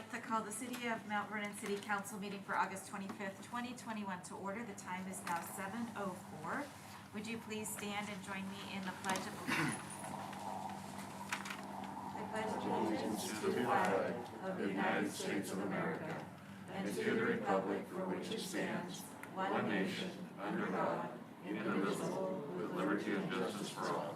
like to call the City of Mount Vernon City Council meeting for August 25th, 2021 to order. The time is now 7:04. Would you please stand and join me in the Pledge of Allegiance? I pledge allegiance to the flag of the United States of America and to the republic for which it stands, one nation, under God, indivisible, with liberty and justice for all.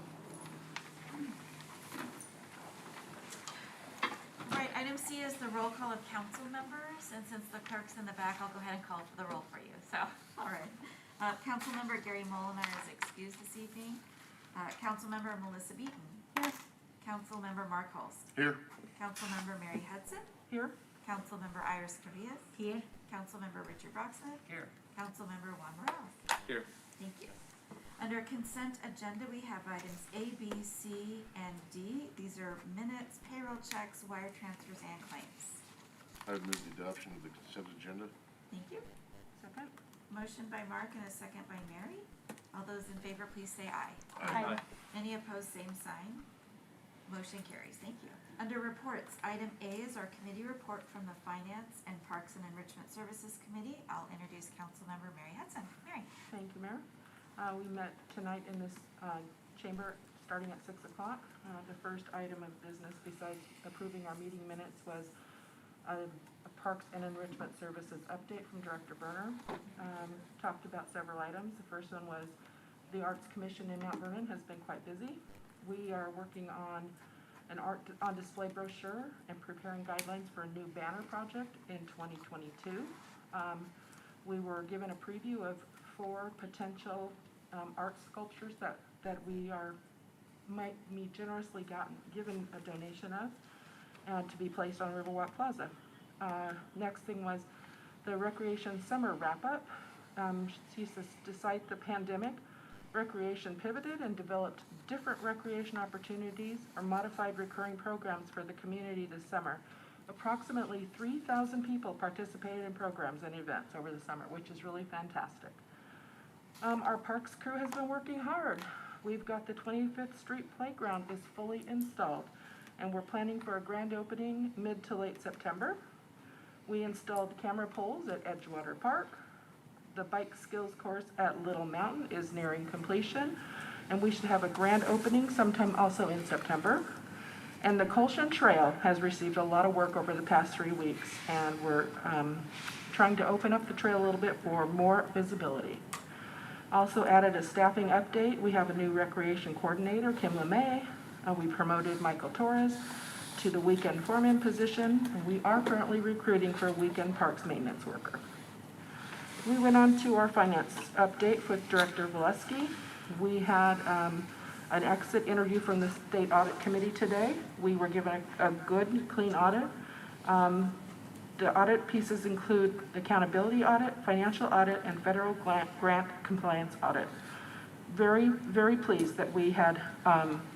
All right, item C is the roll call of council members, and since the clerk's in the back, I'll go ahead and call for the roll for you. So, all right. Councilmember Gary Molinar is excused this evening. Councilmember Melissa Beaton. Yes. Councilmember Mark Holst. Here. Councilmember Mary Hudson. Here. Councilmember Iris Cavillas. Here. Councilmember Richard Brocksmith. Here. Councilmember Juan Morales. Here. Thank you. Under consent agenda, we have items A, B, C, and D. These are minutes, payroll checks, wire transfers, and claims. I would move the adoption of the consent agenda. Thank you. Second. Motion by Mark and a second by Mary. All those in favor, please say aye. Aye. Any opposed, same sign. Motion carries. Thank you. Under reports, item A is our committee report from the Finance and Parks and Enrichment Services Committee. I'll introduce Councilmember Mary Hudson. Mary. Thank you, Mayor. We met tonight in this chamber starting at 6 o'clock. The first item of business besides approving our meeting minutes was a Parks and Enrichment Services update from Director Berner. Talked about several items. The first one was the Arts Commission in Mount Vernon has been quite busy. We are working on an art on display brochure and preparing guidelines for a new banner project in 2022. We were given a preview of 4 potential art sculptures that we might be generously given a donation of and to be placed on Riverwalk Plaza. Next thing was the recreation summer wrap-up. She says, despite the pandemic, recreation pivoted and developed different recreation opportunities or modified recurring programs for the community this summer. Approximately 3,000 people participated in programs and events over the summer, which is really fantastic. Our parks crew has been working hard. We've got the 25th Street Playground is fully installed, and we're planning for a grand opening mid to late September. We installed camera poles at Edgewater Park. The bike skills course at Little Mountain is nearing completion, and we should have a grand opening sometime also in September. And the Colshan Trail has received a lot of work over the past 3 weeks, and we're trying to open up the trail a little bit for more visibility. Also added a staffing update. We have a new recreation coordinator, Kim LeMay. We promoted Michael Torres to the weekend foreman position, and we are currently recruiting for a weekend parks maintenance worker. We went on to our finance update with Director Valesky. We had an exit interview from the State Audit Committee today. We were given a good, clean audit. The audit pieces include accountability audit, financial audit, and federal grant compliance audit. Very, very pleased that we had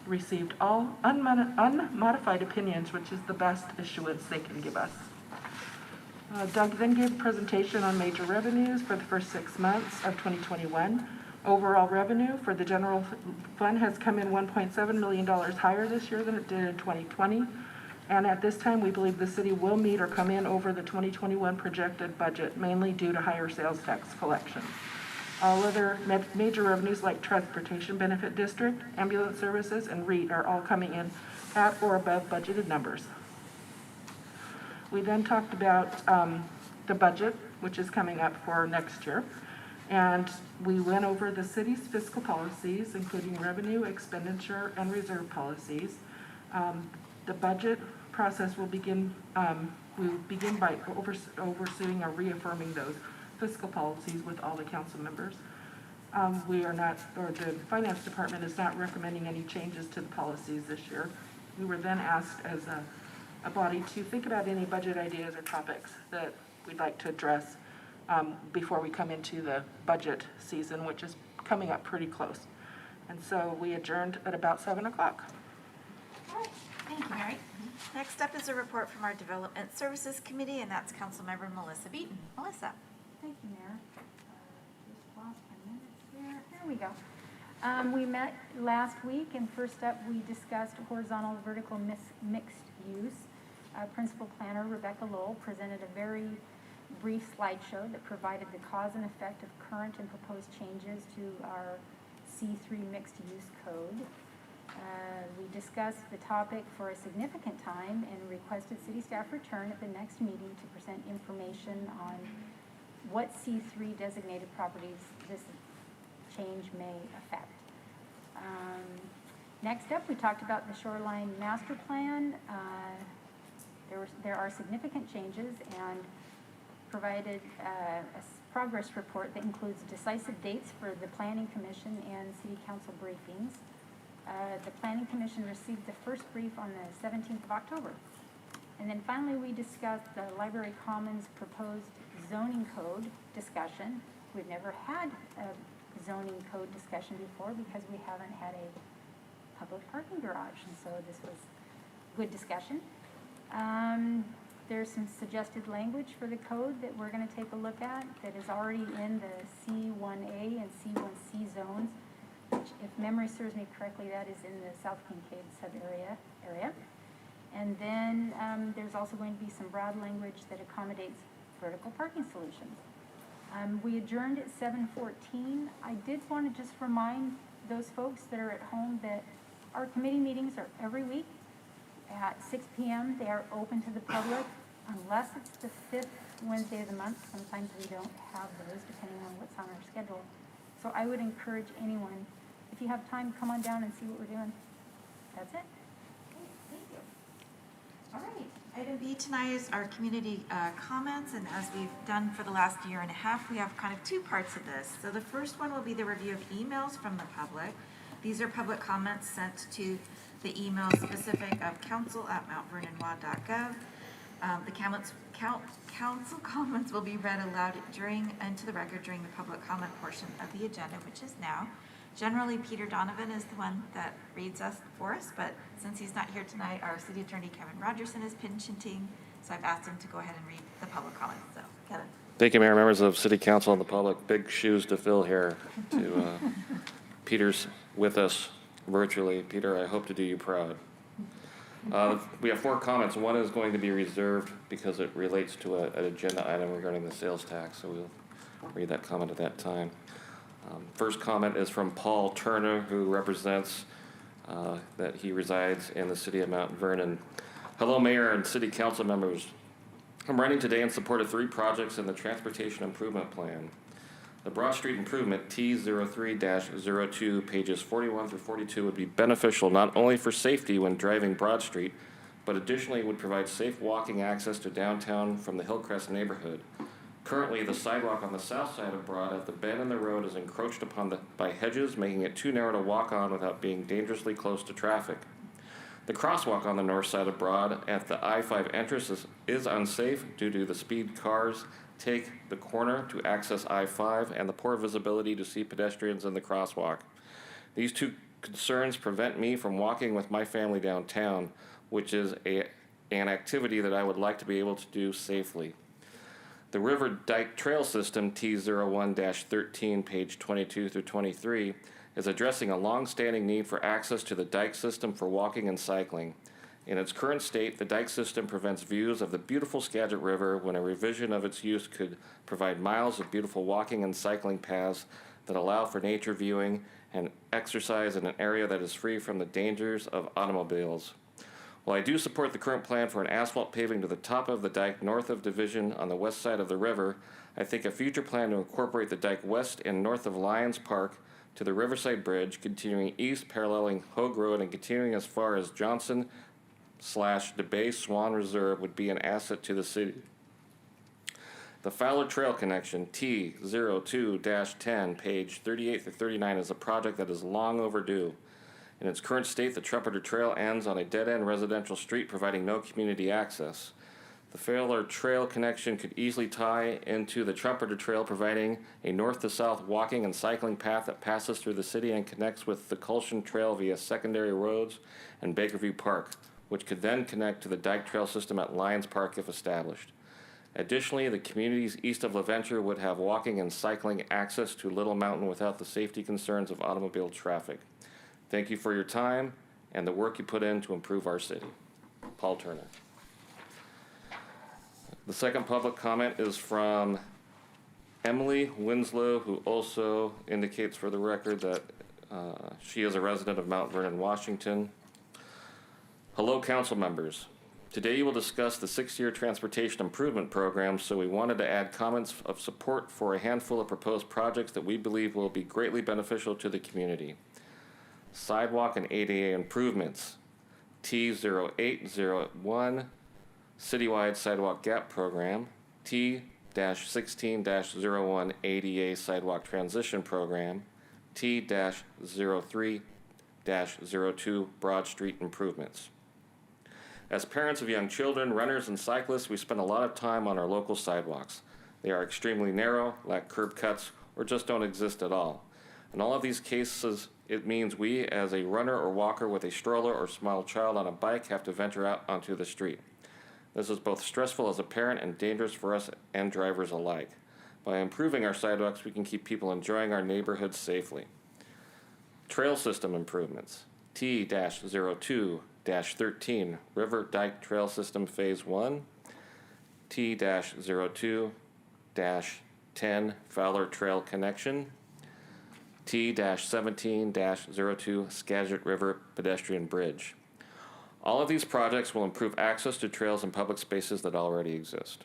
received all unmodified opinions, which is the best issuance they can give us. Doug then gave a presentation on major revenues for the first 6 months of 2021. Overall revenue for the general fund has come in $1.7 million higher this year than it did in 2020. And at this time, we believe the city will meet or come in over the 2021 projected budget, mainly due to higher sales tax collection. All other major revenues like transportation benefit district, ambulance services, and REIT are all coming in at or above budgeted numbers. We then talked about the budget, which is coming up for next year. And we went over the city's fiscal policies, including revenue, expenditure, and reserve policies. The budget process will begin, we will begin by overseeing or reaffirming those fiscal policies with all the council members. We are not, or the finance department is not recommending any changes to the policies this year. We were then asked as a body to think about any budget ideas or topics that we'd like to address before we come into the budget season, which is coming up pretty close. And so we adjourned at about 7 o'clock. All right. Thank you, Mary. Next up is a report from our Development Services Committee, and that's Councilmember Melissa Beaton. Melissa. Thank you, Mayor. Just lost my minutes here. There we go. We met last week, and first up we discussed horizontal vertical mixed use. Principal Planner Rebecca Lowell presented a very brief slideshow that provided the cause and effect of current and proposed changes to our C3 mixed-use code. We discussed the topic for a significant time and requested city staff return at the next meeting to present information on what C3 designated properties this change may affect. Next up, we talked about the shoreline master plan. There are significant changes, and provided a progress report that includes decisive dates for the Planning Commission and City Council briefings. The Planning Commission received the first brief on the 17th of October. And then finally, we discussed the Library Commons proposed zoning code discussion. We've never had a zoning code discussion before because we haven't had a public parking garage, and so this was good discussion. There's some suggested language for the code that we're going to take a look at that is already in the C1A and C1C zones, which, if memory serves me correctly, that is in the South Kincaid sub-area. And then there's also going to be some broad language that accommodates vertical parking solutions. We adjourned at 7:14. I did want to just remind those folks that are at home that our committee meetings are every week at 6 p.m. They are open to the public unless it's the 5th Wednesday of the month. Sometimes we don't have those depending on what's on our schedule. So I would encourage anyone, if you have time, come on down and see what we're doing. That's it. Okay, thank you. All right, item B tonight is our community comments, and as we've done for the last year and a half, we have kind of two parts of this. So the first one will be the review of emails from the public. These are public comments sent to the email specific of council@mountvernon.gov. The council comments will be read aloud into the record during the public comment portion of the agenda, which is now. Generally, Peter Donovan is the one that reads us for us, but since he's not here tonight, our city attorney, Kevin Rogerson, is pinch-hitting, so I've asked him to go ahead and read the public comments. So, Kevin. Thank you, Mayor, members of City Council and the public. Big shoes to fill here. Peter's with us virtually. Peter, I hope to do you proud. We have 4 comments. One is going to be reserved because it relates to an agenda item regarding the sales tax, so we'll read that comment at that time. First comment is from Paul Turner, who represents that he resides in the city of Mount Vernon. Hello, Mayor and City Council members. I'm writing today in support of 3 projects in the Transportation Improvement Plan. The Broad Street Improvement T03-02, pages 41 through 42, would be beneficial not only for safety when driving Broad Street, but additionally would provide safe walking access to downtown from the Hillcrest neighborhood. Currently, the sidewalk on the south side of Broad at the bend in the road is encroached upon by hedges, making it too narrow to walk on without being dangerously close to traffic. The crosswalk on the north side of Broad at the I-5 entrance is unsafe due to the speed cars take the corner to access I-5 and the poor visibility to see pedestrians in the crosswalk. These 2 concerns prevent me from walking with my family downtown, which is an activity that I would like to be able to do safely. The River Dike Trail System T01-13, page 22 through 23, is addressing a long-standing need for access to the dike system for walking and cycling. In its current state, the dike system prevents views of the beautiful Skagit River when a revision of its use could provide miles of beautiful walking and cycling paths that allow for nature viewing and exercise in an area that is free from the dangers of automobiles. While I do support the current plan for an asphalt paving to the top of the dike north of Division on the west side of the river, I think a future plan to incorporate the dike west and north of Lions Park to the Riverside Bridge, continuing east paralleling Hogue Road and continuing as far as Johnson/DeBay Swan Reserve would be an asset to the city. The Fowler Trail Connection T02-10, page 38 to 39, is a project that is long overdue. In its current state, the Trumpeter Trail ends on a dead-end residential street, providing no community access. The Fowler Trail connection could easily tie into the Trumpeter Trail, providing a north-to-south walking and cycling path that passes through the city and connects with the Culshan Trail via secondary roads and Bakerview Park, which could then connect to the Dike Trail system at Lions Park if established. Additionally, the communities east of LaVenture would have walking and cycling access to Little Mountain without the safety concerns of automobile traffic. Thank you for your time and the work you put in to improve our city. Paul Turner. The second public comment is from Emily Winslow, who also indicates for the record that she is a resident of Mount Vernon, Washington. Hello, council members. Today you will discuss the 6-year transportation improvement program, so we wanted to add comments of support for a handful of proposed projects that we believe will be greatly beneficial to the community. Sidewalk and ADA improvements. T0801 Citywide Sidewalk Gap Program. T-16-01 ADA Sidewalk Transition Program. T-03-02 Broad Street Improvements. As parents of young children, runners, and cyclists, we spend a lot of time on our local sidewalks. They are extremely narrow, lack curb cuts, or just don't exist at all. In all of these cases, it means we, as a runner or walker with a stroller or small child on a bike, have to venture out onto the street. This is both stressful as a parent and dangerous for us and drivers alike. By improving our sidewalks, we can keep people enjoying our neighborhoods safely. Trail system improvements. T-02-13 River Dike Trail System Phase 1, T-02-10 Fowler Trail Connection, T-17-02 Skagit River Pedestrian Bridge. All of these projects will improve access to trails and public spaces that already exist.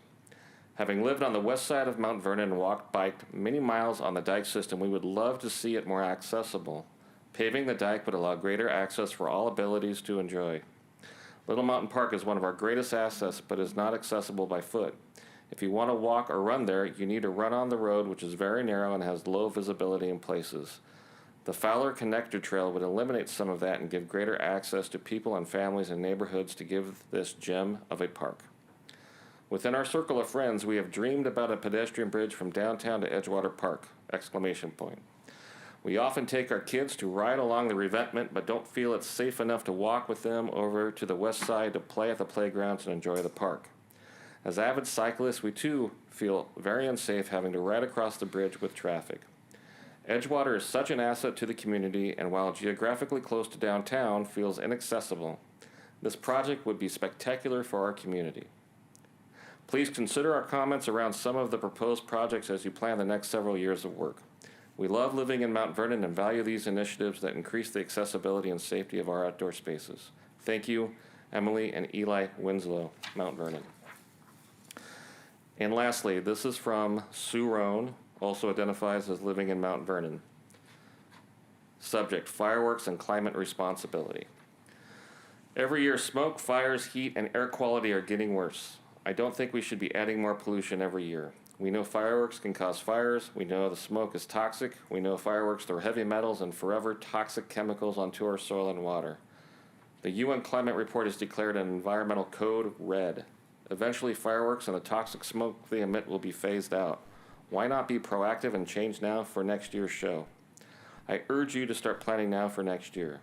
Having lived on the west side of Mount Vernon and biked many miles on the dike system, we would love to see it more accessible. Paving the dike would allow greater access for all abilities to enjoy. Little Mountain Park is one of our greatest assets, but is not accessible by foot. If you want to walk or run there, you need to run on the road, which is very narrow and has low visibility in places. The Fowler Connector Trail would eliminate some of that and give greater access to people and families and neighborhoods to give this gem of a park. Within our circle of friends, we have dreamed about a pedestrian bridge from downtown to Edgewater Park! We often take our kids to ride along the revetment, but don't feel it's safe enough to walk with them over to the west side to play at the playgrounds and enjoy the park. As avid cyclists, we too feel very unsafe having to ride across the bridge with traffic. Edgewater is such an asset to the community, and while geographically close to downtown, feels inaccessible. This project would be spectacular for our community. Please consider our comments around some of the proposed projects as you plan the next several years of work. We love living in Mount Vernon and value these initiatives that increase the accessibility and safety of our outdoor spaces. Thank you, Emily and Eli Winslow, Mount Vernon. And lastly, this is from Sue Roan, also identifies as living in Mount Vernon. Subject, fireworks and climate responsibility. Every year, smoke, fires, heat, and air quality are getting worse. I don't think we should be adding more pollution every year. We know fireworks can cause fires. We know the smoke is toxic. We know fireworks throw heavy metals and forever toxic chemicals onto our soil and water. The UN Climate Report has declared an environmental code red. Eventually, fireworks and the toxic smoke they emit will be phased out. Why not be proactive and change now for next year's show? I urge you to start planning now for next year.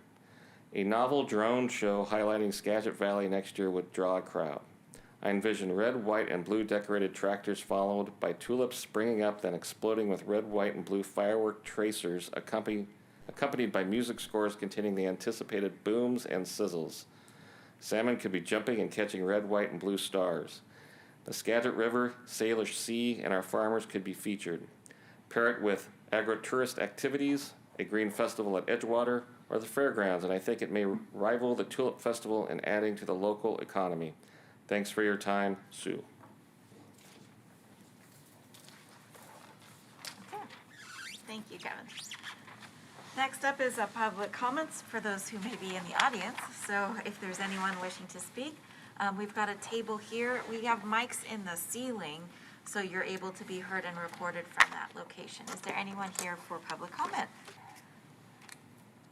A novel drone show highlighting Skagit Valley next year would draw a crowd. I envision red, white, and blue decorated tractors followed by tulips springing up, then exploding with red, white, and blue firework tracers accompanied by music scores containing the anticipated booms and sizzles. Salmon could be jumping and catching red, white, and blue stars. The Skagit River, Salish Sea, and our farmers could be featured. Pair it with agro-tourist activities, a green festival at Edgewater, or the fairgrounds, and I think it may rival the Tulip Festival in adding to the local economy. Thanks for your time, Sue. Okay. Thank you, Kevin. Next up is public comments for those who may be in the audience. So if there's anyone wishing to speak, we've got a table here. We have mics in the ceiling, so you're able to be heard and recorded from that location. Is there anyone here for public comment?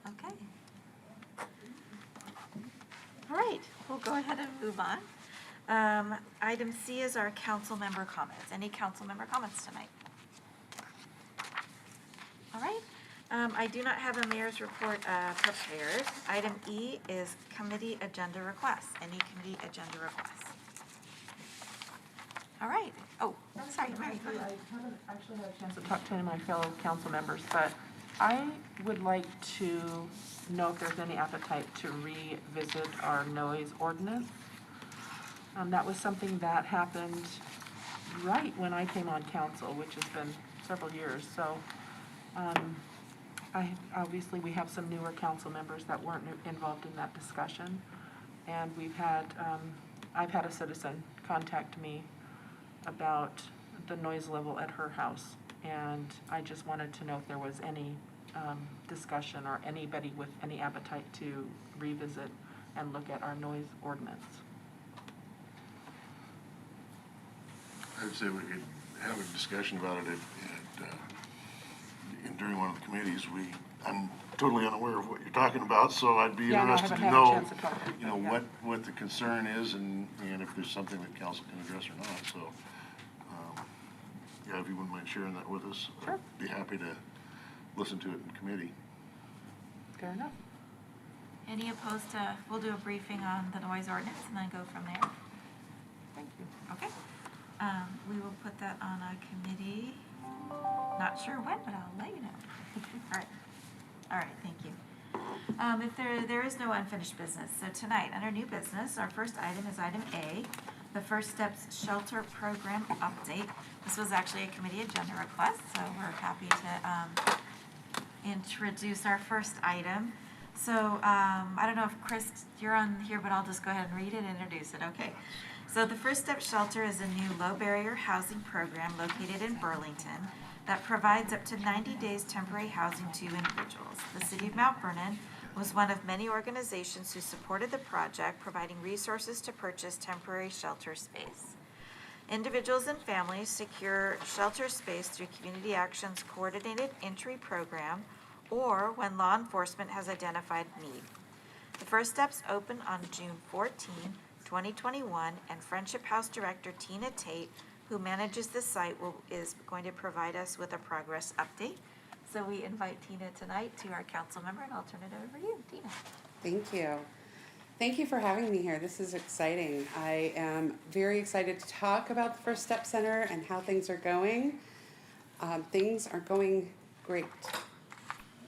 Okay. All right, we'll go ahead and move on. Item C is our council member comments. Any council member comments tonight? All right. I do not have a mayor's report prepared. Item E is committee agenda requests. Any committee agenda requests? All right. Oh, sorry, Mary. Go ahead. I haven't actually had a chance to talk to any of my fellow council members, but I would like to know if there's any appetite to revisit our noise ordinance. That was something that happened right when I came on council, which has been several years. So obviously we have some newer council members that weren't involved in that discussion. And I've had a citizen contact me about the noise level at her house. And I just wanted to know if there was any discussion or anybody with any appetite to revisit and look at our noise ordinance. I'd say we could have a discussion about it during one of the committees. I'm totally unaware of what you're talking about, so I'd be interested to know, what the concern is and if there's something that council can address or not. So, if you wouldn't mind sharing that with us, sure. I'd be happy to listen to it in committee. Fair enough. Any opposed to, we'll do a briefing on the noise ordinance and then go from there. Thank you. Okay. We will put that on a committee. Not sure when, but I'll let you know. All right, thank you. If there is no unfinished business, so tonight, under new business, our first item is item A, the First Steps Shelter Program Update. This was actually a committee agenda request, so we're happy to introduce our first item. So I don't know if Chris, you're on here, but I'll just go ahead and read it and introduce it. Okay. So the First Step Shelter is a new low-barrier housing program located in Burlington that provides up to 90 days temporary housing to individuals. The City of Mount Vernon was one of many organizations who supported the project, providing resources to purchase temporary shelter space. Individuals and families secure shelter space through Community Action's Coordinated Entry Program or when law enforcement has identified need. The First Steps opened on June 14, 2021, and Friendship House Director Tina Tate, who manages the site, is going to provide us with a progress update. So we invite Tina tonight to our council member, and I'll turn it over to you, Tina. Thank you. Thank you for having me here. This is exciting. I am very excited to talk about the First Step Center and how things are going. Things are going great.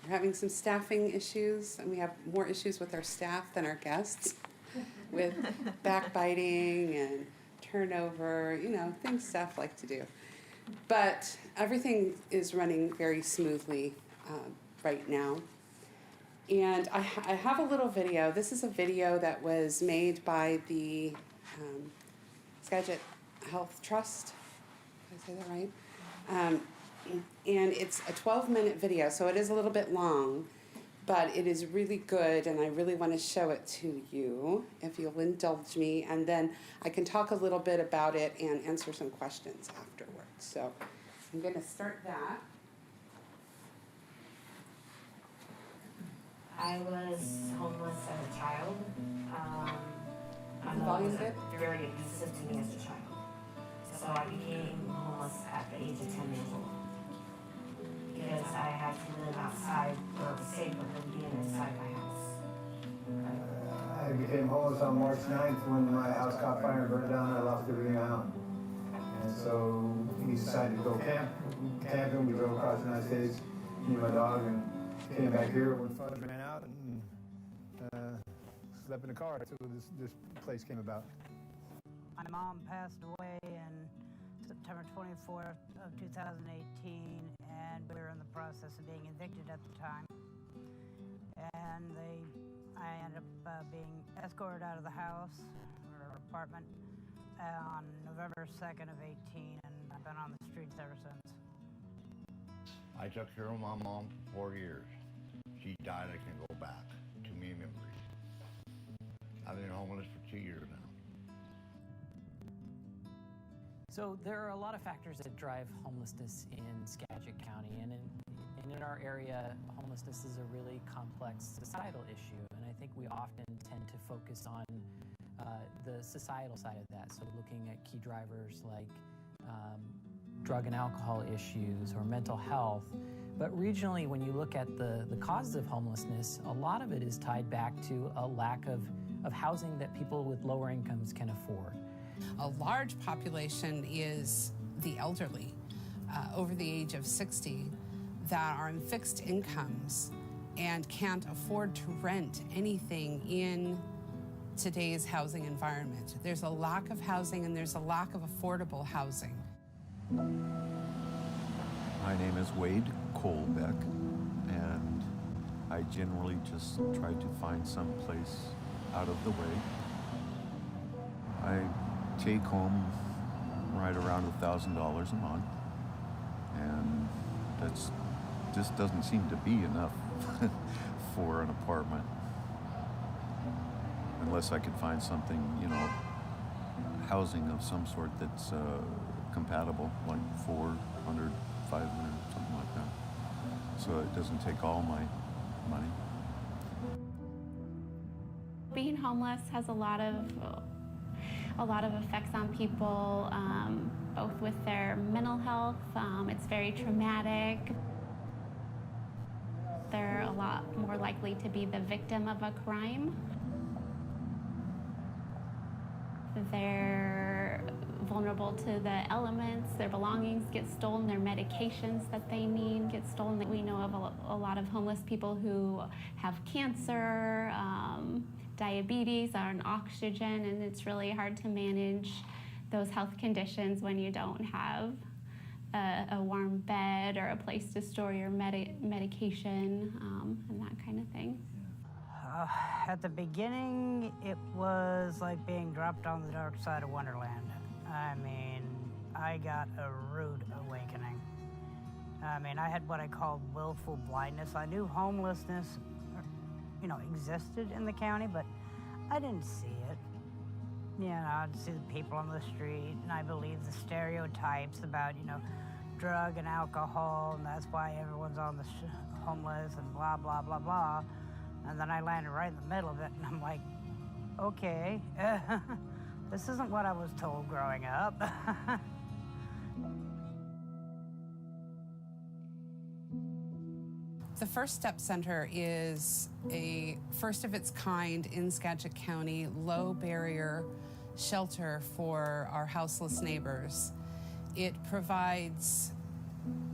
We're having some staffing issues, and we have more issues with our staff than our guests, with backbiting and turnover, things staff like to do. But everything is running very smoothly right now. And I have a little video. This is a video that was made by the Skagit Health Trust. Did I say that right? And it's a 12-minute video, so it is a little bit long, but it is really good, and I really want to show it to you, if you'll indulge me, and then I can talk a little bit about it and answer some questions afterwards. So I'm going to start that. I was homeless as a child. Is the volume good? Very abusive to me as a child. So I became homeless at the age of 10 years old. Because I had to live outside, or safer than being inside my house. I became homeless on March 9th when my house caught fire and burned down and I lost everything I owned. And so we decided to go camping. We drove across the United States, me and my dog, and came back here when funds ran out and slept in the car until this place came about. My mom passed away in September 24th of 2018, and we were in the process of being evicted at the time. And I ended up being escorted out of the house, or apartment, on November 2nd of 18, and I've been on the streets ever since. I took care of my mom for 4 years. She died, I can go back to me memories. I've been homeless for 2 years now. So there are a lot of factors that drive homelessness in Skagit County, and in our area, homelessness is a really complex societal issue, and I think we often tend to focus on the societal side of that, so looking at key drivers like drug and alcohol issues or mental health. But regionally, when you look at the causes of homelessness, a lot of it is tied back to a lack of housing that people with lower incomes can afford. A large population is the elderly over the age of 60 that are on fixed incomes and can't afford to rent anything in today's housing environment. There's a lack of housing and there's a lack of affordable housing. My name is Wade Colbeck, and I generally just try to find some place out of the way. I take home right around $1,000 a month, and that's just doesn't seem to be enough for an apartment, unless I could find something, you know, housing of some sort that's compatible, like 400, 500, something like that. So it doesn't take all my money. Being homeless has a lot of effects on people, both with their mental health. It's very traumatic. They're a lot more likely to be the victim of a crime. They're vulnerable to the elements, their belongings get stolen, their medications that they need get stolen. We know of a lot of homeless people who have cancer, diabetes, are on oxygen, and it's really hard to manage those health conditions when you don't have a warm bed or a place to store your medication and that kind of thing. At the beginning, it was like being dropped on the dark side of Wonderland. I mean, I got a rude awakening. I mean, I had what I called willful blindness. I knew homelessness, you know, existed in the county, but I didn't see it. You know, I'd see the people on the street, and I believed the stereotypes about, you know, drug and alcohol, and that's why everyone's on the homeless and blah, blah, blah, blah. And then I landed right in the middle of it, and I'm like, okay, this isn't what I was told growing up. The First Step Center is a first of its kind in Skagit County low barrier shelter for our houseless neighbors. It provides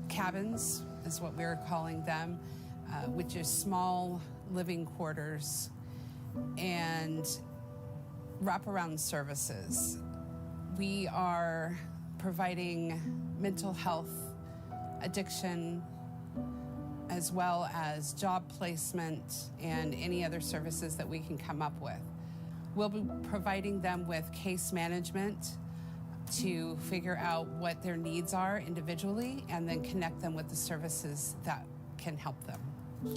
cabins, is what we're calling them, which is small living quarters, and wraparound services. We are providing mental health, addiction, as well as job placement and any other services that we can come up with. We'll be providing them with case management to figure out what their needs are individually and then connect them with the services that can help them.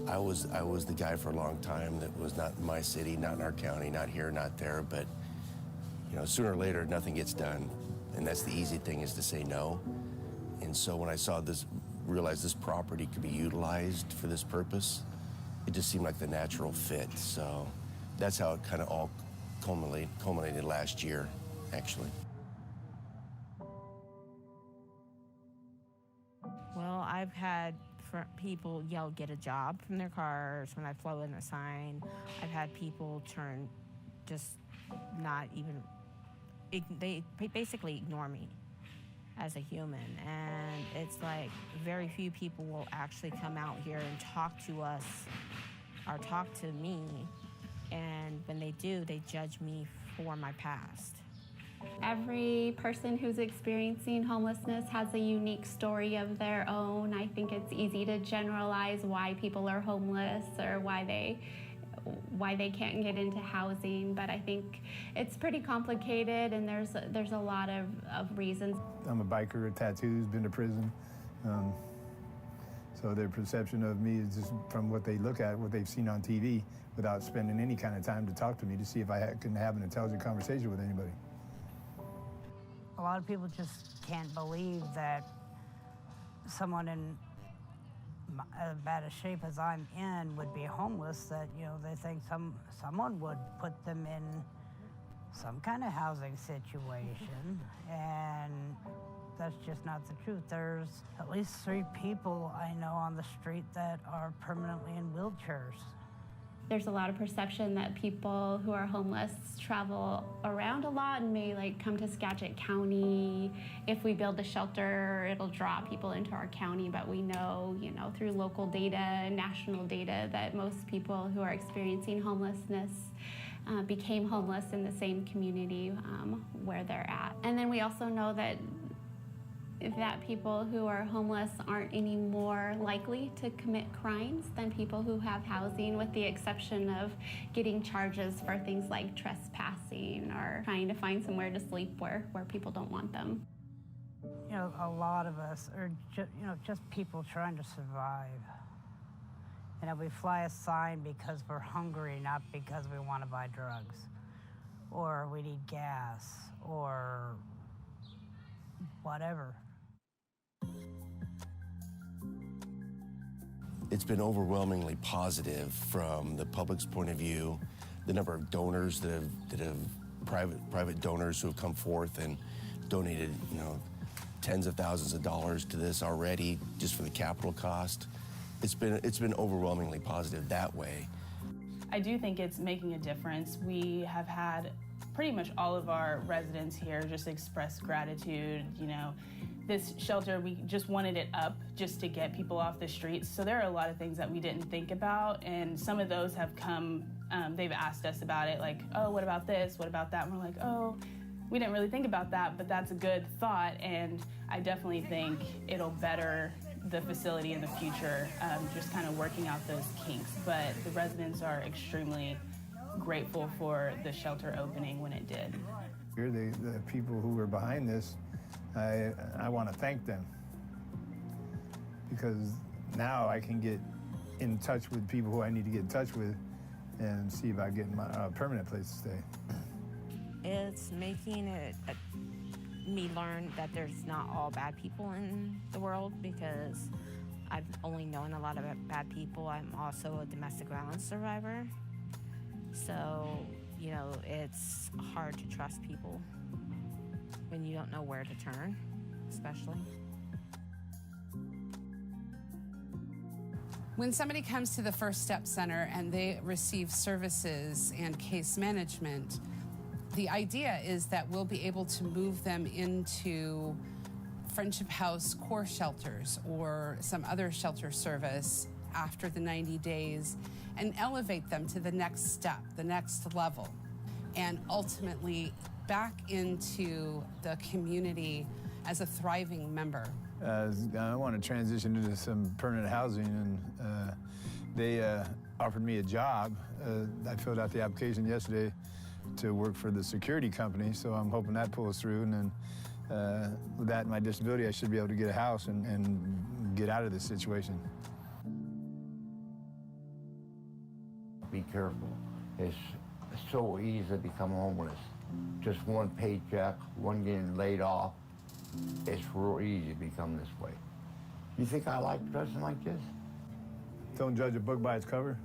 I was the guy for a long time that was not in my city, not in our county, not here, not there, but you know, sooner or later nothing gets done, and that's the easy thing, is to say no. And so when I saw this, realized this property could be utilized for this purpose, it just seemed like the natural fit. So that's how it kind of all culminated last year, actually. Well, I've had people yell, "Get a job," from their cars when I flow in a sign. I've had people turn, just not even, they basically ignore me as a human. And it's like very few people will actually come out here and talk to us or talk to me. And when they do, they judge me for my past. Every person who's experiencing homelessness has a unique story of their own. I think it's easy to generalize why people are homeless or why they can't get into housing, but I think it's pretty complicated, and there's a lot of reasons. I'm a biker with tattoos, been to prison. So their perception of me is just from what they look at, what they've seen on TV, without spending any kind of time to talk to me to see if I can have an intelligent conversation with anybody. A lot of people just can't believe that someone in as bad a shape as I'm in would be homeless, that, you know, they think someone would put them in some kind of housing situation, and that's just not the truth. There's at least 3 people I know on the street that are permanently in wheelchairs. There's a lot of perception that people who are homeless travel around a lot and may come to Skagit County. If we build a shelter, it'll draw people into our county, but we know, through local data and national data that most people who are experiencing homelessness became homeless in the same community where they're at. And then we also know that that people who are homeless aren't any more likely to commit crimes than people who have housing, with the exception of getting charges for things like trespassing or trying to find somewhere to sleep where people don't want them. You know, a lot of us are just people trying to survive. You know, we fly a sign because we're hungry, not because we want to buy drugs, or we need gas, or whatever. It's been overwhelmingly positive from the public's point of view. The number of donors that have private donors who have come forth and donated, tens of thousands of dollars to this already, just for the capital cost. It's been overwhelmingly positive that way. I do think it's making a difference. We have had pretty much all of our residents here just express gratitude. This shelter, we just wanted it up just to get people off the streets. So there are a lot of things that we didn't think about, and some of those have come, they've asked us about it, like, oh, what about this, what about that? And we're like, oh, we didn't really think about that, but that's a good thought, and I definitely think it'll better the facility in the future, just kind of working out those kinks. But the residents are extremely grateful for the shelter opening when it did. You're the people who were behind this. I want to thank them, because now I can get in touch with people who I need to get in touch with and see if I get a permanent place to stay. It's making me learn that there's not all bad people in the world, because I've only known a lot of bad people. I'm also a domestic violence survivor. So, it's hard to trust people when you don't know where to turn, especially. When somebody comes to the First Step Center and they receive services and case management, the idea is that we'll be able to move them into Friendship House core shelters or some other shelter service after the 90 days and elevate them to the next step, the next level, and ultimately back into the community as a thriving member. I want to transition into some permanent housing, and they offered me a job. I filled out the application yesterday to work for the security company, so I'm hoping that pulls through, and then with that and my disability, I should be able to get a house and get out of this situation. Be careful. It's so easy to become homeless. Just one paycheck, one getting laid off. It's real easy to become this way. You think I like dressing like this? Don't judge a book by its cover.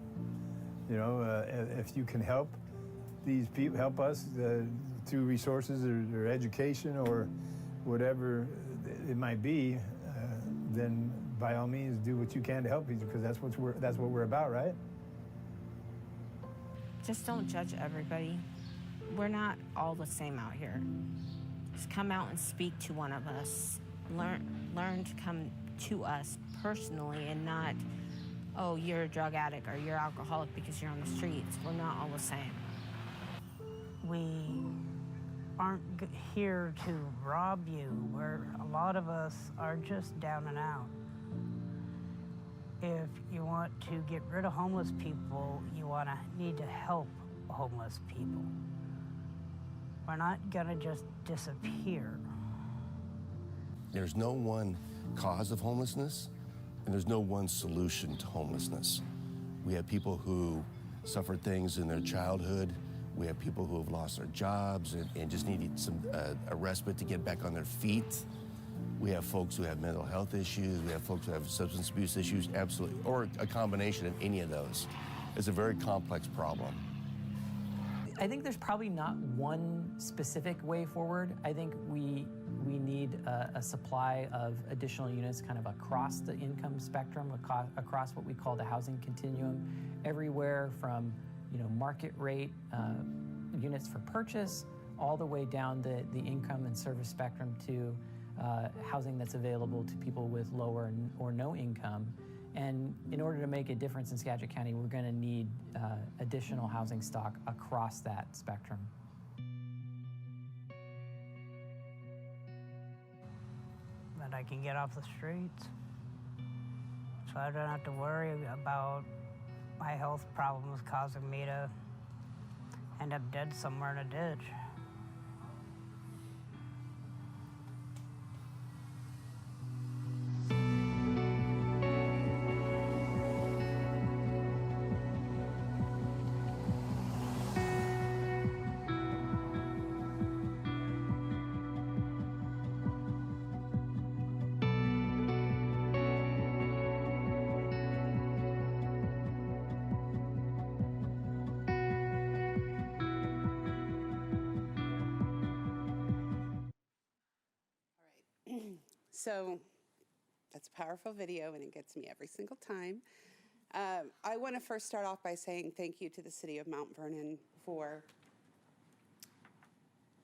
If you can help these people, help us through resources or education or whatever it might be, then by all means do what you can to help people, because that's what we're about, right? Just don't judge everybody. We're not all the same out here. Just come out and speak to one of us. Learn to come to us personally, and not, oh, you're a drug addict or you're alcoholic because you're on the streets. We're not all the same. We aren't here to rob you. A lot of us are just down and out. If you want to get rid of homeless people, you need to help homeless people. We're not gonna just disappear. There's no one cause of homelessness, and there's no one solution to homelessness. We have people who suffered things in their childhood. We have people who have lost their jobs and just need a respite to get back on their feet. We have folks who have mental health issues. We have folks who have substance abuse issues, absolutely, or a combination of any of those. It's a very complex problem. I think there's probably not one specific way forward. I think we need a supply of additional units kind of across the income spectrum, across what we call the housing continuum, everywhere from market rate units for purchase all the way down the income and service spectrum to housing that's available to people with lower or no income. And in order to make a difference in Skagit County, we're going to need additional housing stock across that spectrum. that I can get off the streets. So I don't have to worry about my health problems causing me to end up dead somewhere in a ditch. So that's a powerful video, and it gets me every single time. I want to first start off by saying thank you to the city of Mount Vernon for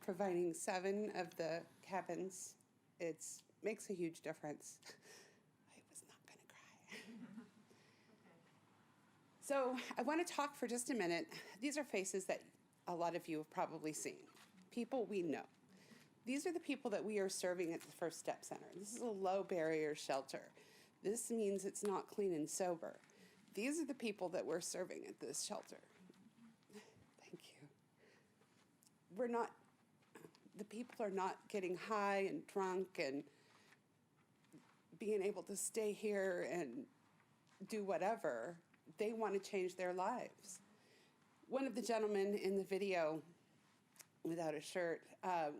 providing 7 of the cabins. It makes a huge difference. I was not going to cry. So I want to talk for just a minute. These are faces that a lot of you have probably seen, people we know. These are the people that we are serving at the First Step Center. This is a low barrier shelter. This means it's not clean and sober. These are the people that we're serving at this shelter. Thank you. The people are not getting high and drunk and being able to stay here and do whatever. They want to change their lives. One of the gentlemen in the video without a shirt,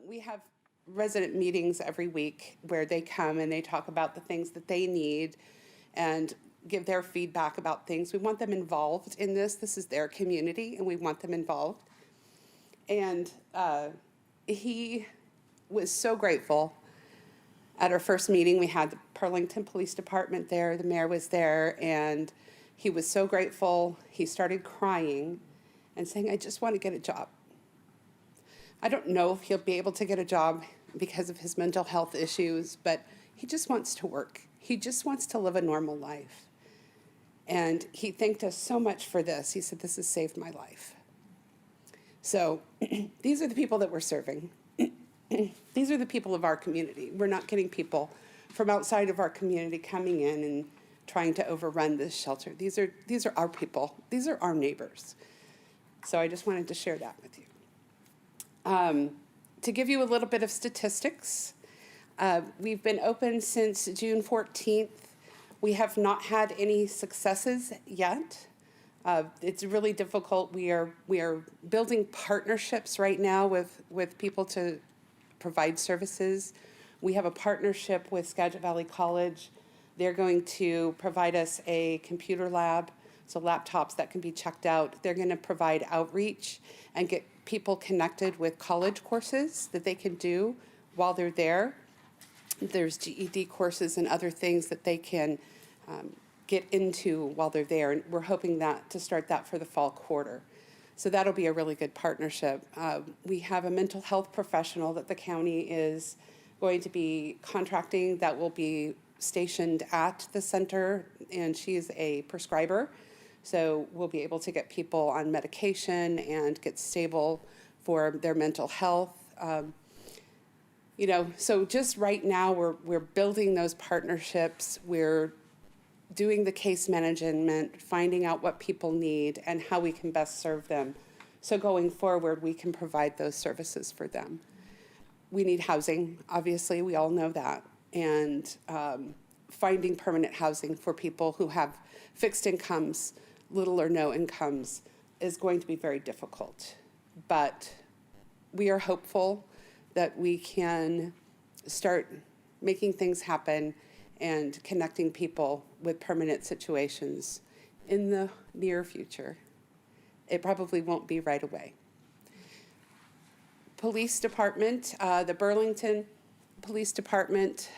we have resident meetings every week where they come and they talk about the things that they need and give their feedback about things. We want them involved in this. This is their community, and we want them involved. And he was so grateful. At our first meeting, we had the Burlington Police Department there. The mayor was there, and he was so grateful. He started crying and saying, I just want to get a job. I don't know if he'll be able to get a job because of his mental health issues, but he just wants to work. He just wants to live a normal life. And he thanked us so much for this. He said, this has saved my life. So these are the people that we're serving. These are the people of our community. We're not getting people from outside of our community coming in and trying to overrun this shelter. These are our people. These are our neighbors. So I just wanted to share that with you. To give you a little bit of statistics, we've been open since June 14th. We have not had any successes yet. It's really difficult. We are building partnerships right now with people to provide services. We have a partnership with Skagit Valley College. They're going to provide us a computer lab, so laptops that can be checked out. They're going to provide outreach and get people connected with college courses that they can do while they're there. There's GED courses and other things that they can get into while they're there, and we're hoping to start that for the fall quarter. So that'll be a really good partnership. We have a mental health professional that the county is going to be contracting that will be stationed at the center, and she's a prescriber. So we'll be able to get people on medication and get stable for their mental health. So just right now we're building those partnerships. We're doing the case management, finding out what people need and how we can best serve them. So going forward, we can provide those services for them. We need housing, obviously, we all know that. And finding permanent housing for people who have fixed incomes, little or no incomes, is going to be very difficult. But we are hopeful that we can start making things happen and connecting people with permanent situations in the near future. It probably won't be right away. Police Department, the Burlington Police Department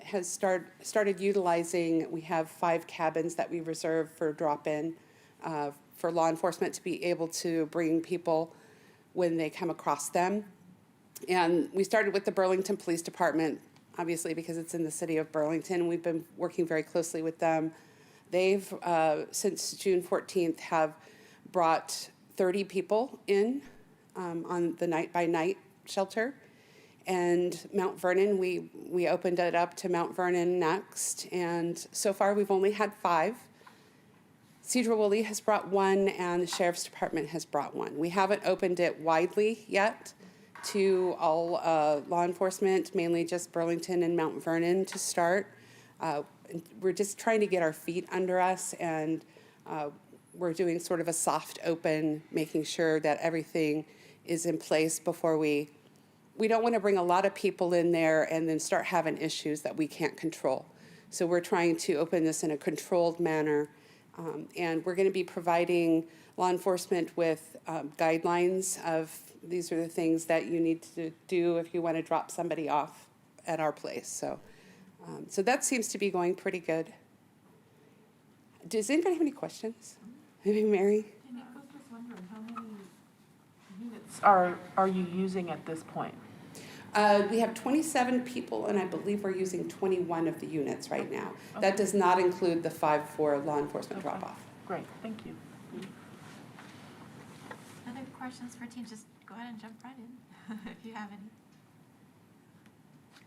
has started utilizing, we have 5 cabins that we reserve for drop-in for law enforcement to be able to bring people when they come across them. And we started with the Burlington Police Department, obviously because it's in the city of Burlington. We've been working very closely with them. They've, since June 14th, have brought 30 people in on the night-by-night shelter. And Mount Vernon, we opened it up to Mount Vernon next, and so far we've only had 5. Cedar Woolley has brought 1, and the Sheriff's Department has brought 1. We haven't opened it widely yet to all law enforcement, mainly just Burlington and Mount Vernon to start. We're just trying to get our feet under us, and we're doing sort of a soft open, making sure that everything is in place before we don't want to bring a lot of people in there and then start having issues that we can't control. So we're trying to open this in a controlled manner. And we're going to be providing law enforcement with guidelines of these are the things that you need to do if you want to drop somebody off at our place. So that seems to be going pretty good. Does anybody have any questions? Maybe Mary? I was just wondering, how many units are you using at this point? We have 27 people, and I believe we're using 21 of the units right now. Okay. That does not include the 5 for law enforcement drop-off. Great, thank you. Other questions for team? Just go ahead and jump right in if you have any.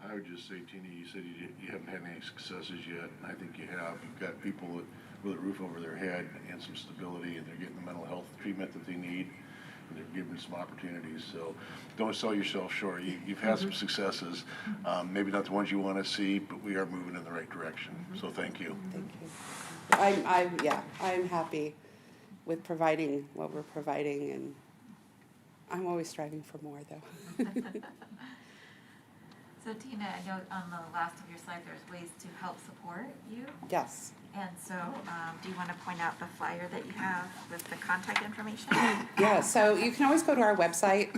I would just say, Tina, you said you haven't had any successes yet, and I think you have. You've got people with a roof over their head and some stability, and they're getting the mental health treatment that they need. They're given some opportunities, so don't sell yourself short. You've had some successes, maybe not the ones you want to see, but we are moving in the right direction. So thank you. Thank you. I'm happy with providing what we're providing, and I'm always striving for more, though. So Tina, I know on the last of your slide, there's ways to help support you. Yes. And so do you want to point out the flyer that you have with the contact information? Yeah, so you can always go to our website,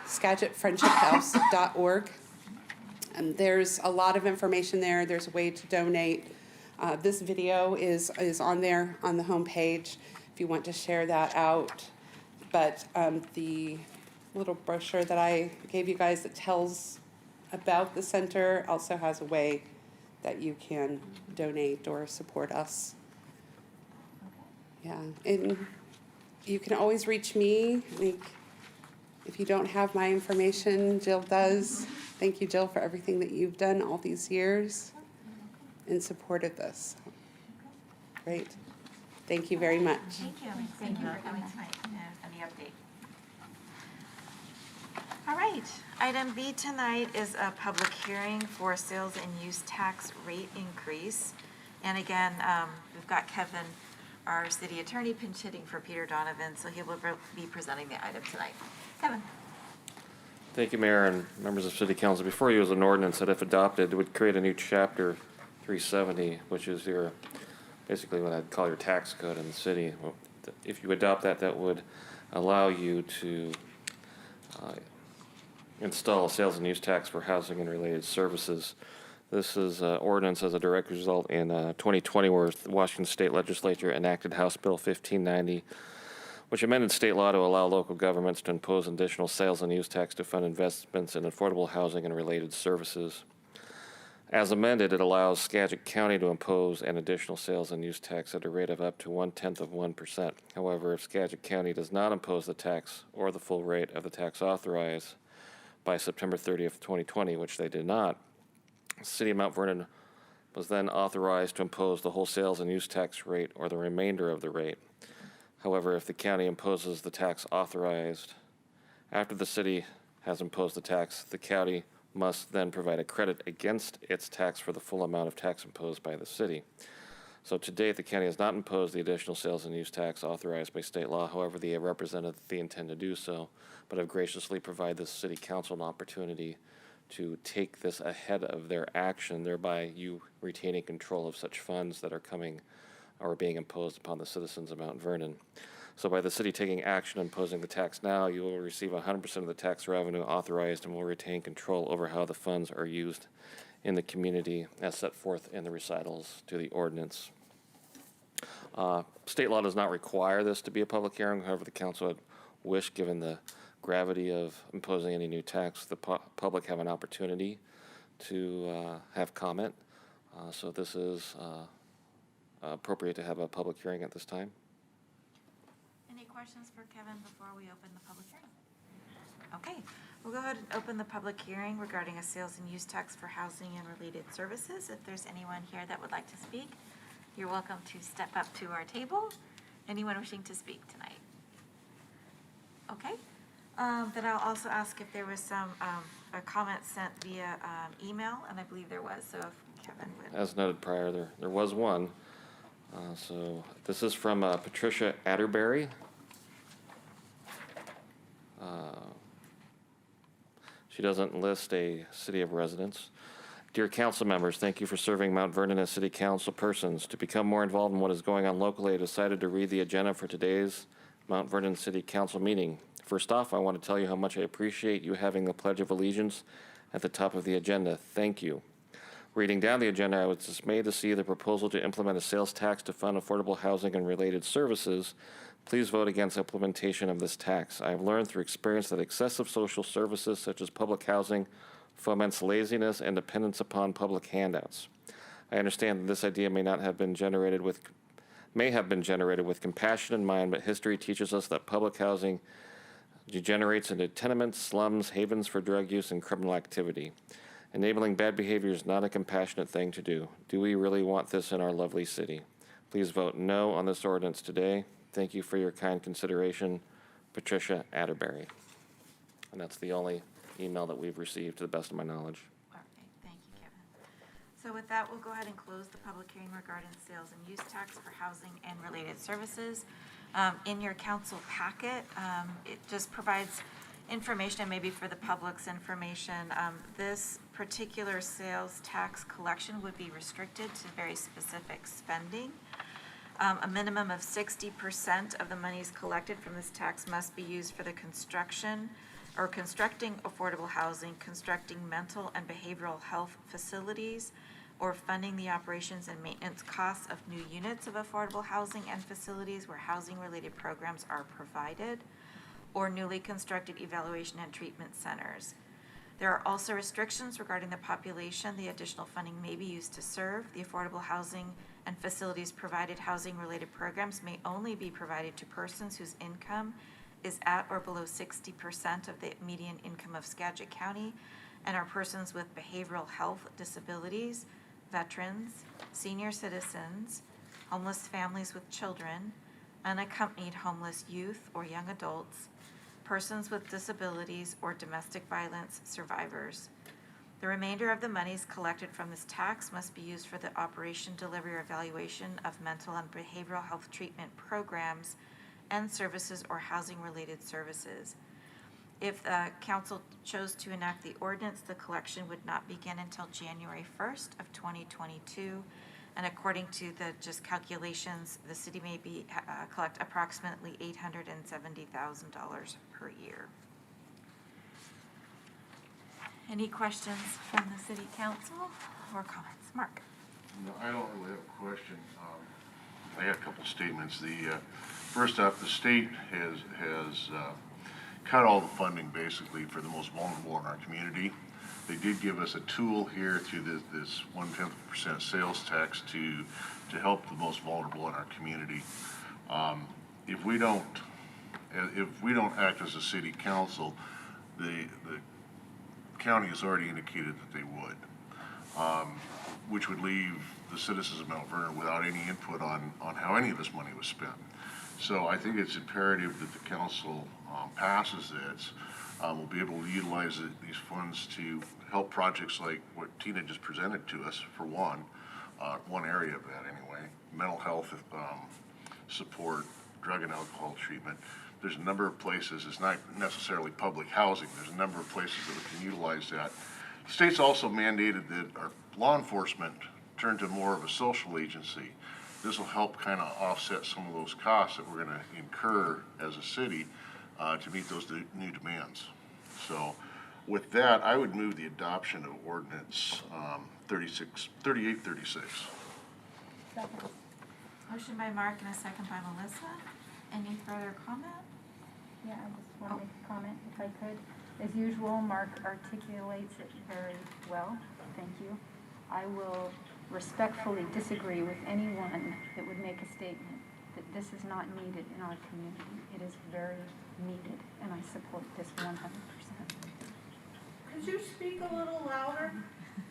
SkagitFriendshipHouse.org. And there's a lot of information there. There's a way to donate. This video is on there on the homepage if you want to share that out. But the little brochure that I gave you guys that tells about the center also has a way that you can donate or support us. Yeah, and you can always reach me. If you don't have my information, Jill does. Thank you, Jill, for everything that you've done all these years in support of this. Great. Thank you very much. Thank you. Thank you for coming tonight and the update. All right. Item B tonight is a public hearing for sales and use tax rate increase. And again, we've got Kevin, our city attorney, pinch hitting for Peter Donovan, so he will be presenting the item tonight. Kevin. Thank you, Mayor and members of City Council. Before you is an ordinance that, if adopted, would create a new chapter 370, which is your basically what I'd call your tax code in the city. If you adopt that, that would allow you to install a sales and use tax for housing and related services. This is ordinance as a direct result in 2020, where the Washington State Legislature enacted House Bill 1590, which amended state law to allow local governments to impose additional sales and use tax to fund investments in affordable housing and related services. As amended, it allows Skagit County to impose an additional sales and use tax at a rate of up to 0.1%. However, if Skagit County does not impose the tax or the full rate of the tax authorized by September 30th, 2020, which they did not, the City of Mount Vernon was then authorized to impose the whole sales and use tax rate or the remainder of the rate. However, if the county imposes the tax authorized after the city has imposed the tax, the county must then provide a credit against its tax for the full amount of tax imposed by the city. So to date, the county has not imposed the additional sales and use tax authorized by state law. However, they have represented that they intend to do so, but have graciously provided the city council an opportunity to take this ahead of their action, thereby you retaining control of such funds that are coming or being imposed upon the citizens of Mount Vernon. So by the city taking action imposing the tax now, you will receive 100% of the tax revenue authorized and will retain control over how the funds are used in the community as set forth in the recitals to the ordinance. State law does not require this to be a public hearing. However, the council would wish, given the gravity of imposing any new tax, the public have an opportunity to have comment. So this is appropriate to have a public hearing at this time. Any questions for Kevin before we open the public hearing? Okay. We'll go ahead and open the public hearing regarding a sales and use tax for housing and related services. If there's anyone here that would like to speak, you're welcome to step up to our table. Anyone wishing to speak tonight? Okay. Then I'll also ask if there was some a comment sent via email, and I believe there was, so if Kevin would. As noted prior, there was one. So this is from Patricia Atterbury. She doesn't list a city of residence. Dear council members, thank you for serving Mount Vernon as city council persons. To become more involved in what is going on locally, I decided to read the agenda for today's Mount Vernon City Council meeting. First off, I want to tell you how much I appreciate you having the Pledge of Allegiance at the top of the agenda. Thank you. Reading down the agenda, I was dismayed to see the proposal to implement a sales tax to fund affordable housing and related services. Please vote against implementation of this tax. I have learned through experience that excessive social services such as public housing foments laziness and dependence upon public handouts. I understand that this idea may have been generated with compassion in mind, but history teaches us that public housing degenerates into tenements, slums, havens for drug use, and criminal activity. Enabling bad behavior is not a compassionate thing to do. Do we really want this in our lovely city? Please vote no on this ordinance today. Thank you for your kind consideration, Patricia Atterbury. And that's the only email that we've received to the best of my knowledge. Okay, thank you, Kevin. So with that, we'll go ahead and close the public hearing regarding sales and use tax for housing and related services. In your council packet, it just provides information, and maybe for the public's information, this particular sales tax collection would be restricted to very specific spending. A minimum of 60% of the monies collected from this tax must be used for the construction or constructing affordable housing, constructing mental and behavioral health facilities, or funding the operations and maintenance costs of new units of affordable housing and facilities where housing-related programs are provided, or newly constructed evaluation and treatment centers. There are also restrictions regarding the population the additional funding may be used to serve. The affordable housing and facilities provided housing-related programs may only be provided to persons whose income is at or below 60% of the median income of Skagit County, and are persons with behavioral health disabilities, veterans, senior citizens, homeless families with children, unaccompanied homeless youth or young adults, persons with disabilities, or domestic violence survivors. The remainder of the monies collected from this tax must be used for the operation, delivery, or evaluation of mental and behavioral health treatment programs and services or housing-related services. If the council chose to enact the ordinance, the collection would not begin until January 1st of 2022. And according to the just calculations, the city may be collect approximately $870,000 per year. Any questions from the city council or comments? Mark? No, I don't really have a question. I have a couple statements. First off, the state has cut all the funding basically for the most vulnerable in our community. They did give us a tool here through this 0.1% sales tax to help the most vulnerable in our community. If we don't act as a city council, the county has already indicated that they would, which would leave the citizens of Mount Vernon without any input on how any of this money was spent. So I think it's imperative that the council passes this. We'll be able to utilize these funds to help projects like what Tina just presented to us, for one area of that anyway, mental health support, drug and alcohol treatment. There's a number of places, it's not necessarily public housing, there's a number of places that we can utilize that. The state's also mandated that our law enforcement turn to more of a social agency. This will help kind of offset some of those costs that we're going to incur as a city to meet those new demands. So with that, I would move the adoption of ordinance 3836. Second. Motion by Mark and a second by Melissa. Any further comment? Yeah, I just want to make a comment if I could. As usual, Mark articulates it very well. Thank you. I will respectfully disagree with anyone that would make a statement that this is not needed in our community. It is very needed, and I support this 100%. speak a little louder?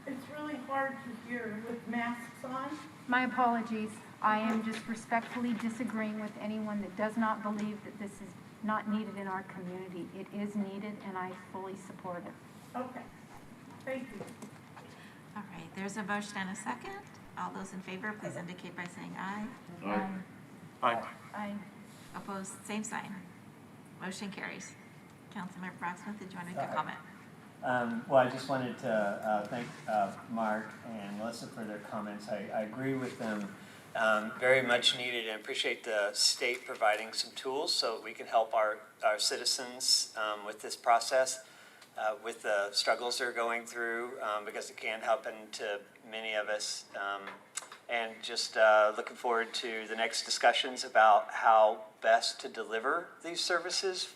It's really hard to hear with masks on. My apologies. I am just respectfully disagreeing with anyone that does not believe that this is not needed in our community. It is needed, and I fully support it. Okay, thank you. All right, there's a motion and a second. All those in favor, please indicate by saying aye. Aye. Aye. Aye. Opposed, same sign. Motion carries. Councilmember Brocksmith, did you want to make a comment? Well, I just wanted to thank Mark and Melissa for their comments. I agree with them. Very much needed, and appreciate the state providing some tools so we can help our citizens with this process, with the struggles they're going through, because it can happen to many of us. And just looking forward to the next discussions about how best to deliver these services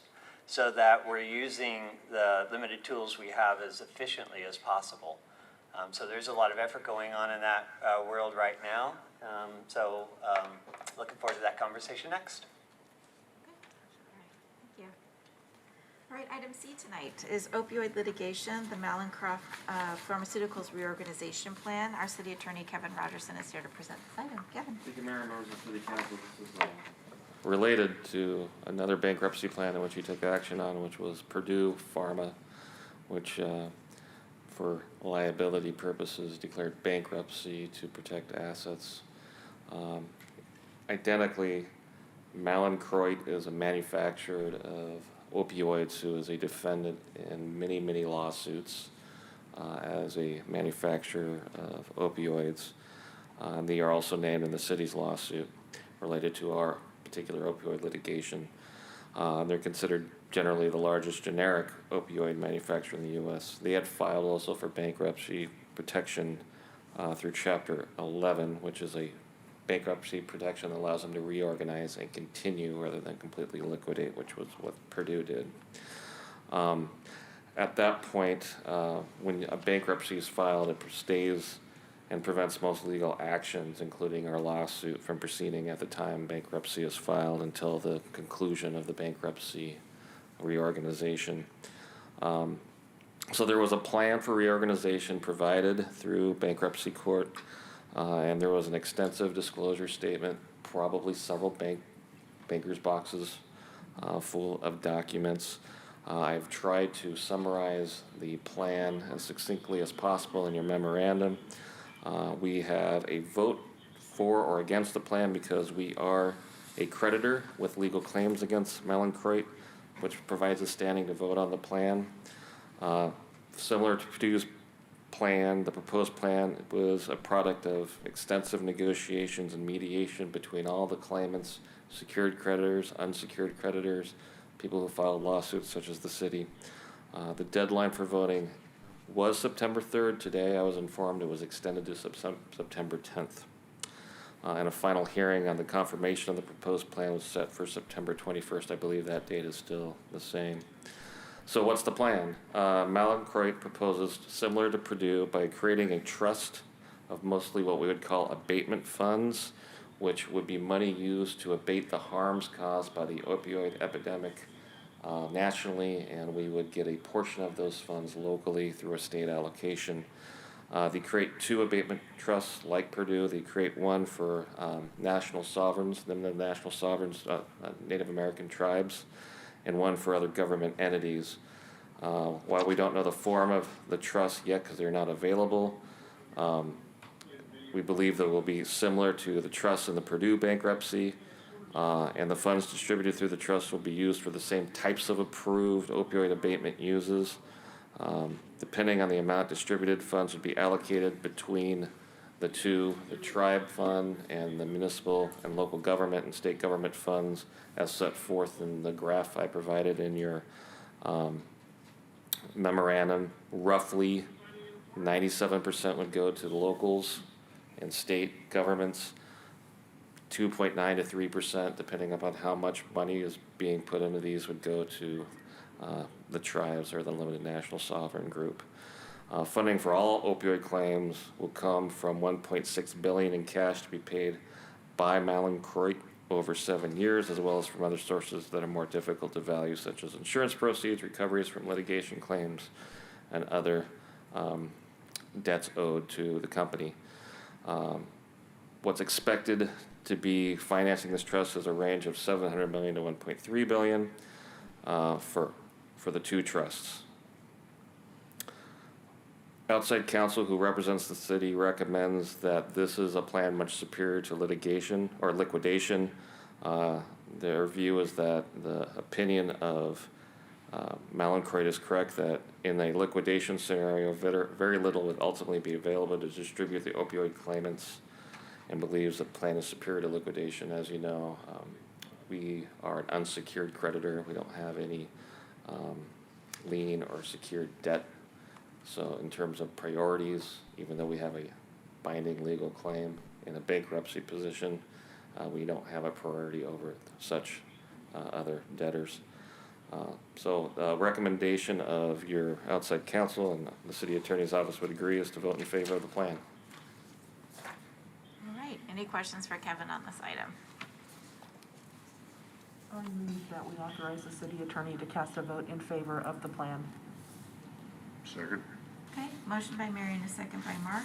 so that we're using the limited tools we have as efficiently as possible. So there's a lot of effort going on in that world right now. Looking forward to that conversation next. Thank you. All right, item C tonight is opioid litigation, the Mallinckrodt Pharmaceuticals Reorganization Plan. Our city attorney, Kevin Rogerson, is here to present this item. Kevin. Thank you, Mayor, members of the City Council. This is related to another bankruptcy plan in which you took action on, which was Purdue Pharma, which for liability purposes declared bankruptcy to protect assets. Identically, Mallinckrodt is a manufacturer of opioids who is a defendant in many, many lawsuits as a manufacturer of opioids. They are also named in the city's lawsuit related to our particular opioid litigation. They're considered generally the largest generic opioid manufacturer in the U.S. They had filed also for bankruptcy protection through Chapter 11, which is a bankruptcy protection that allows them to reorganize and continue rather than completely liquidate, which was what Purdue did. At that point, when a bankruptcy is filed, it stays and prevents most legal actions, including our lawsuit, from proceeding at the time bankruptcy is filed until the conclusion of the bankruptcy reorganization. So there was a plan for reorganization provided through bankruptcy court, and there was an extensive disclosure statement, probably several bankers' boxes full of documents. I've tried to summarize the plan as succinctly as possible in your memorandum. We have a vote for or against the plan because we are a creditor with legal claims against Mallinckrodt, which provides a standing to vote on the plan. Similar to Purdue's plan, the proposed plan was a product of extensive negotiations and mediation between all the claimants, secured creditors, unsecured creditors, people who filed lawsuits such as the city. The deadline for voting was September 3rd. Today I was informed it was extended to September 10th. And a final hearing on the confirmation of the proposed plan was set for September 21st. I believe that date is still the same. So what's the plan? Mallinckrodt proposes, similar to Purdue, by creating a trust of mostly what we would call abatement funds, which would be money used to abate the harms caused by the opioid epidemic nationally, and we would get a portion of those funds locally through a state allocation. They create two abatement trusts like Purdue. They create one for national sovereigns, the national sovereigns, Native American tribes, and one for other government entities. While we don't know the form of the trust yet because they're not available, we believe that it will be similar to the trust in the Purdue bankruptcy, and the funds distributed through the trust will be used for the same types of approved opioid abatement uses. Depending on the amount distributed, funds would be allocated between the two, the tribe fund and the municipal and local government and state government funds as set forth in the graph I provided in your memorandum. Roughly 97% would go to the locals and state governments, 2.9 to 3%, depending upon how much money is being put into these, would go to the tribes or the limited national sovereign group. Funding for all opioid claims will come from $1.6 billion in cash to be paid by Mallinckrodt over 7 years, as well as from other sources that are more difficult to value, such as insurance proceeds, recoveries from litigation claims, and other debts owed to the company. What's expected to be financing this trust is a range of $700 million to $1.3 billion for the two trusts. Outside counsel who represents the city recommends that this is a plan much superior to litigation or liquidation. Their view is that the opinion of Mallinckrodt is correct, that in a liquidation scenario, very little would ultimately be available to distribute the opioid claimants, and believes the plan is superior to liquidation. As you know, we are an unsecured creditor. We don't have any lien or secured debt. So in terms of priorities, even though we have a binding legal claim in a bankruptcy position, we don't have a priority over such other debtors. So the recommendation of your outside counsel and the city attorney's office would agree is to vote in favor of the plan. All right, any questions for Kevin on this item? I move that we authorize the city attorney to cast a vote in favor of the plan. Second. Okay, motion by Mary and a second by Mark.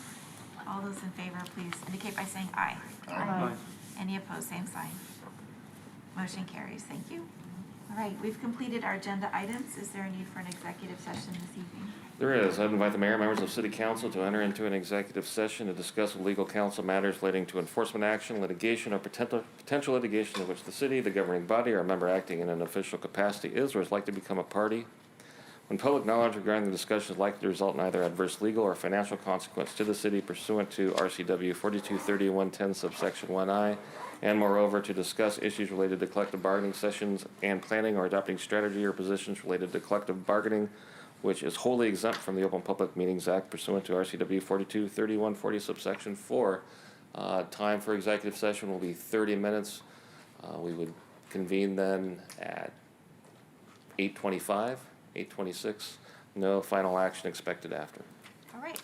All those in favor, please indicate by saying aye. Aye. Any opposed, same sign. Motion carries, thank you. All right, we've completed our agenda items. Is there a need for an executive session this evening? There is. I'd invite the mayor and members of city council to enter into an executive session to discuss with legal counsel matters relating to enforcement action, litigation, or potential litigation in which the city, the governing body, or a member acting in an official capacity is or is likely to become a party. When public knowledge regarding the discussion is likely to result in either adverse legal or financial consequence to the city pursuant to RCW 423110 subsection 1I, and moreover to discuss issues related to collective bargaining sessions and planning or adopting strategy or positions related to collective bargaining, which is wholly exempt from the Open Public Meetings Act pursuant to RCW 423140 subsection 4. Time for executive session will be 30 minutes. We would convene then at 8:25. 8:26. No final action expected after. All right,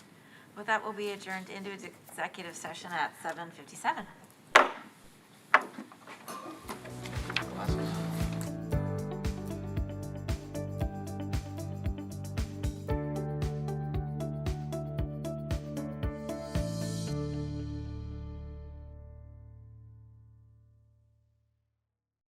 with that, we'll be adjourned into executive session at 7:57.